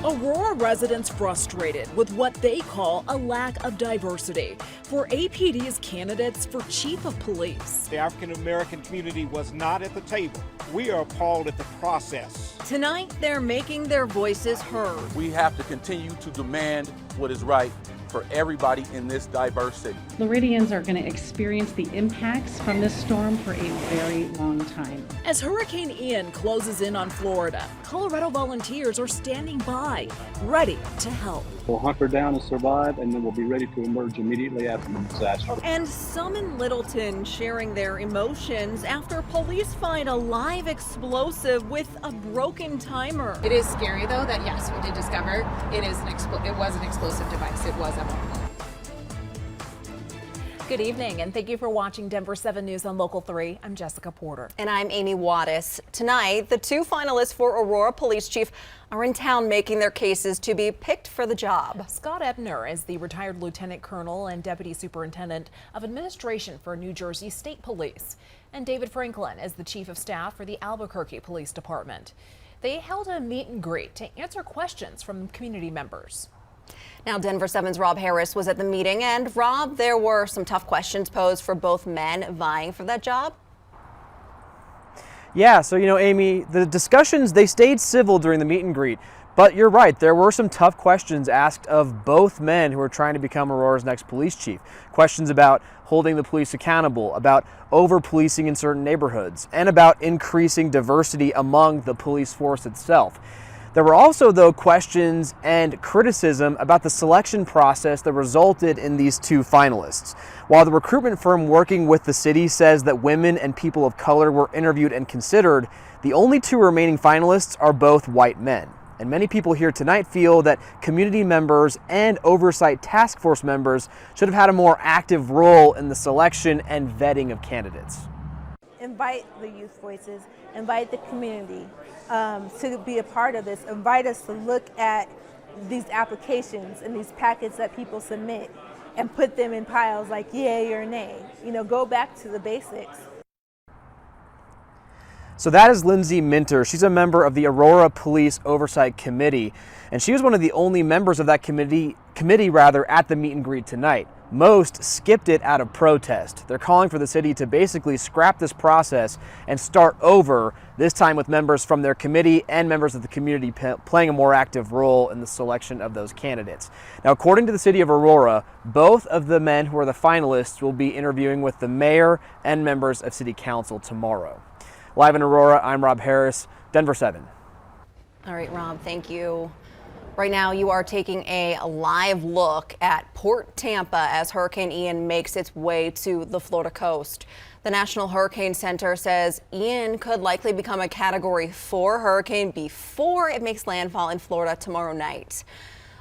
Aurora residents frustrated with what they call a lack of diversity for APD's candidates for chief of police. The African American community was not at the table. We are appalled at the process. Tonight, they're making their voices heard. We have to continue to demand what is right for everybody in this diverse city. Floridians are going to experience the impacts from this storm for a very long time. As Hurricane Ian closes in on Florida, Colorado volunteers are standing by, ready to help. We'll hunker down and survive, and then we'll be ready to emerge immediately after the disaster. And some in Littleton sharing their emotions after police find a live explosive with a broken timer. It is scary, though, that yes, we did discover it was an explosive device. It was a bomb. Good evening, and thank you for watching Denver 7 News on Local 3. I'm Jessica Porter. And I'm Amy Wattis. Tonight, the two finalists for Aurora Police Chief are in town making their cases to be picked for the job. Scott Ebner is the retired lieutenant colonel and deputy superintendent of administration for New Jersey State Police. And David Franklin is the chief of staff for the Albuquerque Police Department. They held a meet and greet to answer questions from community members. Now, Denver 7's Rob Harris was at the meeting, and Rob, there were some tough questions posed for both men vying for that job. Yeah, so Amy, the discussions, they stayed civil during the meet and greet, but you're right, there were some tough questions asked of both men who are trying to become Aurora's next police chief. Questions about holding the police accountable, about over-policing in certain neighborhoods, and about increasing diversity among the police force itself. There were also, though, questions and criticism about the selection process that resulted in these two finalists. While the recruitment firm working with the city says that women and people of color were interviewed and considered, the only two remaining finalists are both white men. And many people here tonight feel that community members and oversight task force members should have had a more active role in the selection and vetting of candidates. Invite the youth voices, invite the community to be a part of this. Invite us to look at these applications and these packets that people submit and put them in piles like yay or nay. Go back to the basics. So that is Lindsay Minter. She's a member of the Aurora Police Oversight Committee, and she was one of the only members of that committee at the meet and greet tonight. Most skipped it out of protest. They're calling for the city to basically scrap this process and start over, this time with members from their committee and members of the community playing a more active role in the selection of those candidates. Now, according to the city of Aurora, both of the men who are the finalists will be interviewing with the mayor and members of city council tomorrow. Live in Aurora, I'm Rob Harris, Denver 7. All right, Rob, thank you. Right now, you are taking a live look at Port Tampa as Hurricane Ian makes its way to the Florida coast. The National Hurricane Center says Ian could likely become a Category 4 hurricane before it makes landfall in Florida tomorrow night.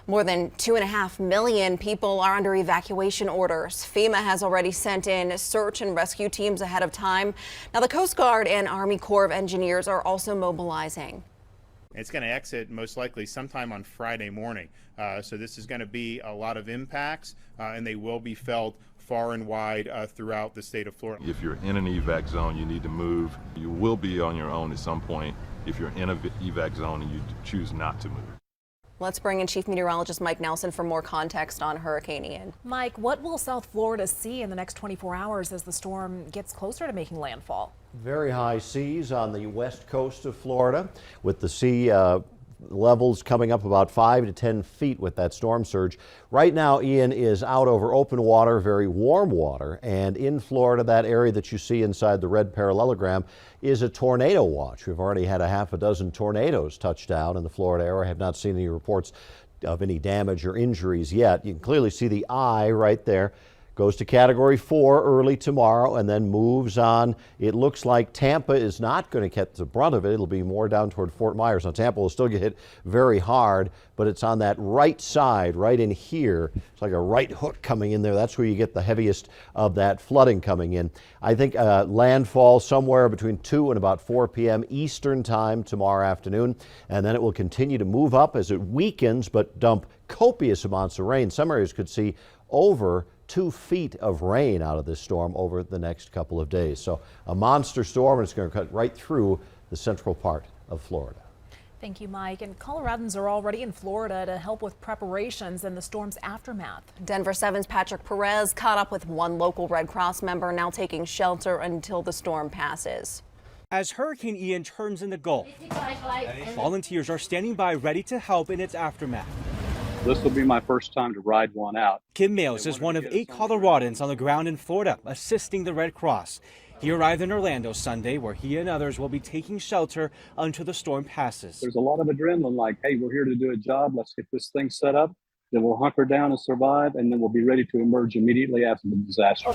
More than 2.5 million people are under evacuation orders. FEMA has already sent in search and rescue teams ahead of time. Now, the Coast Guard and Army Corps of Engineers are also mobilizing. It's going to exit most likely sometime on Friday morning. So this is going to be a lot of impacts, and they will be felt far and wide throughout the state of Florida. If you're in an evac zone, you need to move. You will be on your own at some point if you're in an evac zone and you choose not to move. Let's bring in Chief Meteorologist Mike Nelson for more context on Hurricane Ian. Mike, what will South Florida see in the next 24 hours as the storm gets closer to making landfall? Very high seas on the west coast of Florida, with the sea levels coming up about 5 to 10 feet with that storm surge. Right now, Ian is out over open water, very warm water, and in Florida, that area that you see inside the red parallelogram is a tornado watch. We've already had a half a dozen tornadoes touch down in the Florida area. I have not seen any reports of any damage or injuries yet. You can clearly see the eye right there. Goes to Category 4 early tomorrow and then moves on. It looks like Tampa is not going to get the brunt of it. It'll be more down toward Fort Myers. Now, Tampa will still get hit very hard, but it's on that right side, right in here. It's like a right hook coming in there. That's where you get the heaviest of that flooding coming in. I think landfall somewhere between 2 and about 4 p.m. Eastern time tomorrow afternoon, and then it will continue to move up as it weakens, but dump copious amounts of rain. Some areas could see over 2 feet of rain out of this storm over the next couple of days. So a monster storm, and it's going to cut right through the central part of Florida. Thank you, Mike. And Coloradans are already in Florida to help with preparations and the storm's aftermath. Denver 7's Patrick Perez caught up with one local Red Cross member now taking shelter until the storm passes. As Hurricane Ian turns in the Gulf, volunteers are standing by ready to help in its aftermath. This will be my first time to ride one out. Kim Males is one of 8 Coloradans on the ground in Florida assisting the Red Cross. He arrived in Orlando Sunday, where he and others will be taking shelter until the storm passes. There's a lot of adrenaline, like, hey, we're here to do a job. Let's get this thing set up. Then we'll hunker down and survive, and then we'll be ready to emerge immediately after the disaster.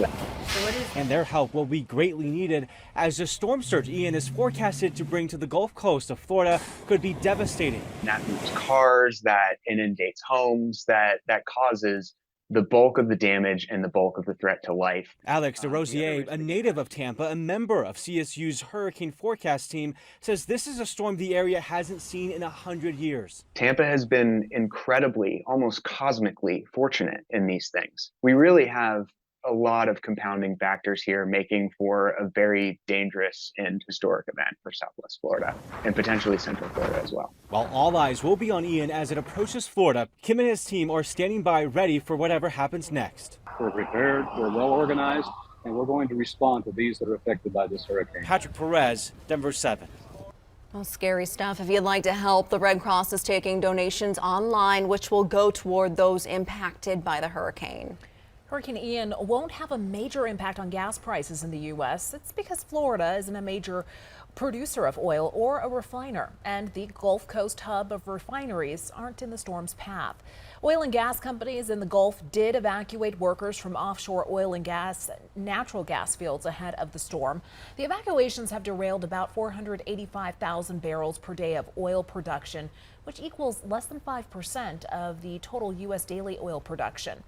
And their help will be greatly needed, as the storm surge Ian is forecasted to bring to the Gulf Coast of Florida could be devastating. That moves cars, that inundates homes, that causes the bulk of the damage and the bulk of the threat to life. Alex DeRosier, a native of Tampa, a member of CSU's hurricane forecast team, says this is a storm the area hasn't seen in 100 years. Tampa has been incredibly, almost cosmically fortunate in these things. We really have a lot of compounding factors here, making for a very dangerous and historic event for Southwest Florida and potentially Central Florida as well. While all eyes will be on Ian as it approaches Florida, Kim and his team are standing by ready for whatever happens next. We're prepared, we're well organized, and we're going to respond to these that are affected by this hurricane. Patrick Perez, Denver 7. Well, scary stuff. If you'd like to help, the Red Cross is taking donations online, which will go toward those impacted by the hurricane. Hurricane Ian won't have a major impact on gas prices in the U.S. It's because Florida isn't a major producer of oil or a refiner, and the Gulf Coast hub of refineries aren't in the storm's path. Oil and gas companies in the Gulf did evacuate workers from offshore oil and natural gas fields ahead of the storm. The evacuations have derailed about 485,000 barrels per day of oil production, which equals less than 5% of the total U.S. daily oil production.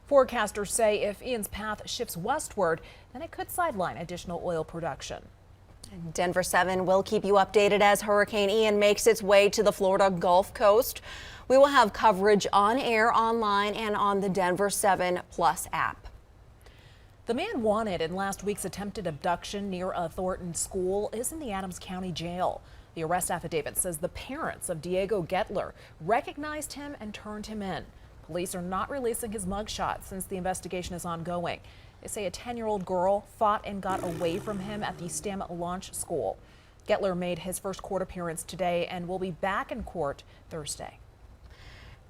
Forecasters say if Ian's path shifts westward, then it could sideline additional oil production. Denver 7 will keep you updated as Hurricane Ian makes its way to the Florida Gulf Coast. We will have coverage on air, online, and on the Denver 7 Plus app. The man wanted in last week's attempted abduction near a Thornton school is in the Adams County Jail. The arrest affidavit says the parents of Diego Gettler recognized him and turned him in. Police are not releasing his mugshot since the investigation is ongoing. They say a 10-year-old girl fought and got away from him at the STEM launch school. Gettler made his first court appearance today and will be back in court Thursday.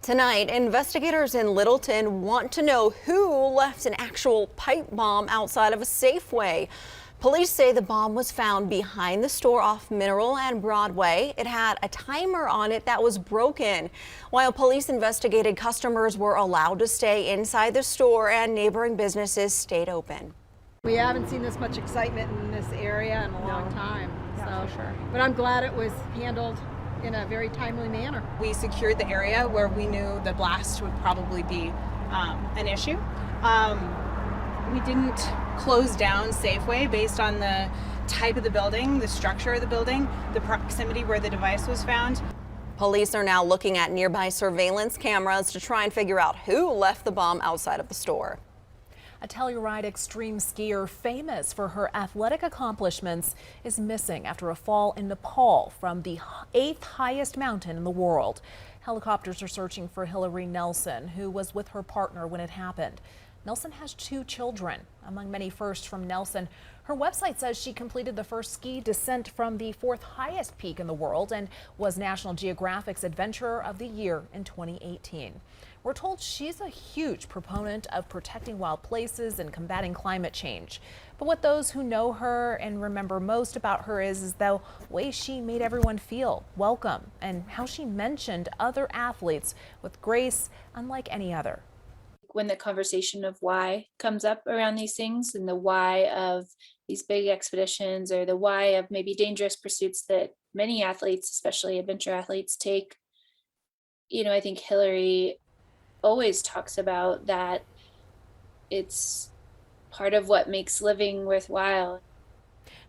Tonight, investigators in Littleton want to know who left an actual pipe bomb outside of a Safeway. Police say the bomb was found behind the store off Mineral and Broadway. It had a timer on it that was broken. While police investigated, customers were allowed to stay inside the store and neighboring businesses stayed open. We haven't seen this much excitement in this area in a long time. Yeah, for sure. But I'm glad it was handled in a very timely manner. We secured the area where we knew the blast would probably be an issue. We didn't close down Safeway based on the type of the building, the structure of the building, the proximity where the device was found. Police are now looking at nearby surveillance cameras to try and figure out who left the bomb outside of the store. A Telluride extreme skier famous for her athletic accomplishments is missing after a fall in Nepal from the 8th highest mountain in the world. Helicopters are searching for Hillary Nelson, who was with her partner when it happened. Nelson has 2 children. Among many firsts from Nelson, her website says she completed the first ski descent from the 4th highest peak in the world and was National Geographic's Adventurer of the Year in 2018. We're told she's a huge proponent of protecting wild places and combating climate change. But what those who know her and remember most about her is the way she made everyone feel welcome and how she mentioned other athletes with grace unlike any other. When the conversation of why comes up around these things and the why of these big expeditions or the why of maybe dangerous pursuits that many athletes, especially adventure athletes, take, I think Hillary always talks about that it's part of what makes living worthwhile.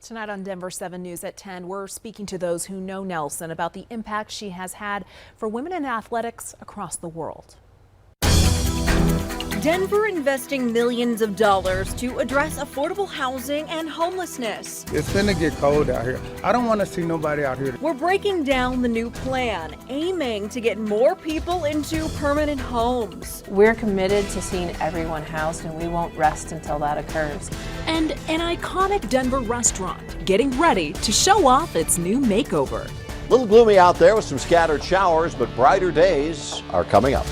Tonight on Denver 7 News at 10, we're speaking to those who know Nelson about the impact she has had for women in athletics across the world. Denver investing millions of dollars to address affordable housing and homelessness. It's finna get cold out here. I don't want to see nobody out here. We're breaking down the new plan, aiming to get more people into permanent homes. We're committed to seeing everyone housed, and we won't rest until that occurs. And an iconic Denver restaurant getting ready to show off its new makeover. A little gloomy out there with some scattered showers, but brighter days are coming up.